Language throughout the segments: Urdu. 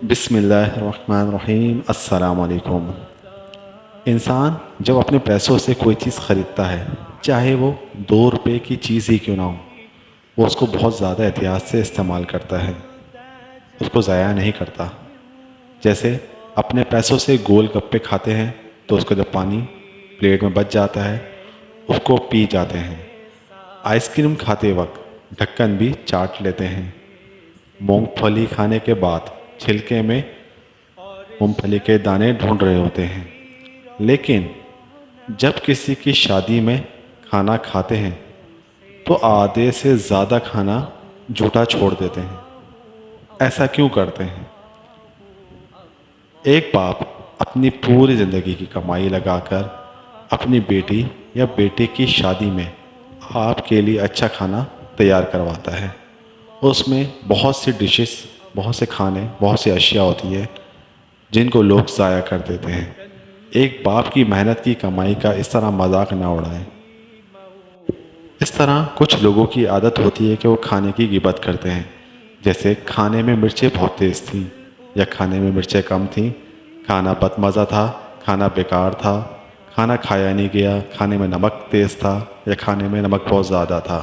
بسم اللہ الرحمن الرحیم۔ السلام علیکم۔ انسان جب اپنے پیسوں سے کوئی چیز خریدتا ہے، چاہے وہ 2 روپے کی چیز ہی کیوں نہ ہو، وہ اس کو بہت زیادہ احتیاط سے استعمال کرتا ہے، اس کو ضائع نہیں کرتا۔ جیسے اپنے پیسوں سے گول گپے کھاتے ہیں تو اس کو جب پانی پلیٹ میں بچ جاتا ہے اس کو پی جاتے ہیں۔ آئس کریم کھاتے وقت ڈھکن بھی چاٹ لیتے ہیں۔ مونگ پھلی کھانے کے بعد چھلکے میں مونگ پھلی کے دانے ڈھونڈ رہے ہوتے ہیں۔ لیکن جب کسی کی شادی میں کھانا کھاتے ہیں تو آدھے سے زیادہ کھانا جھوٹا چھوڑ دیتے ہیں۔ ایسا کیوں کرتے ہیں؟ ایک باپ اپنی پوری زندگی کی کمائی لگا کر اپنی بیٹی یا بیٹے کی شادی میں آپ کے لیے اچھا کھانا تیار کرواتا ہے۔ اس میں بہت سی ڈشز، بہت سے کھانے، بہت سی اشیاء ہوتی ہے جن کو لوگ ضائع کر دیتے ہیں۔ ایک باپ کی محنت کی کمائی کا اس طرح مذاق نہ اڑائیں۔ اس طرح کچھ لوگوں کی عادت ہوتی ہے کہ وہ کھانے کی غیبت کرتے ہیں، جیسے کھانے میں مرچیں بہت تیز تھیں یا کھانے میں مرچیں کم تھیں، کھانا بد مزہ تھا، کھانا بیکار تھا، کھانا کھایا نہیں گیا، کھانے میں نمک تیز تھا یا کھانے میں نمک بہت زیادہ تھا۔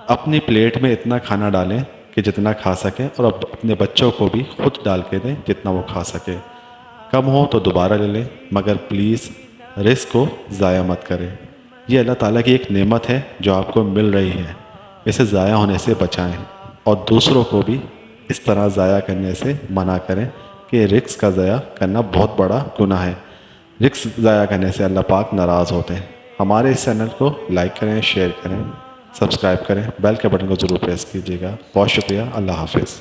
اپنی پلیٹ میں اتنا کھانا ڈالیں کہ جتنا کھا سکیں، اور اپنے بچوں کو بھی خود ڈال کے دیں جتنا وہ کھا سکے۔ کم ہو تو دوبارہ لے لیں، مگر پلیز رزق کو ضائع مت کریں۔ یہ اللہ تعالیٰ کی ایک نعمت ہے جو آپ کو مل رہی ہے، اسے ضائع ہونے سے بچائیں اور دوسروں کو بھی اس طرح ضائع کرنے سے منع کریں کہ رزق کا ضائع کرنا بہت بڑا گناہ ہے۔ رزق ضائع کرنے سے اللہ پاک ناراض ہوتے ہیں۔ ہمارے اس چینل کو لائک کریں، شیئر کریں، سبسکرائب کریں، بیل کے بٹن کو ضرور پریس کیجیے گا۔ بہت شکریہ، اللہ حافظ۔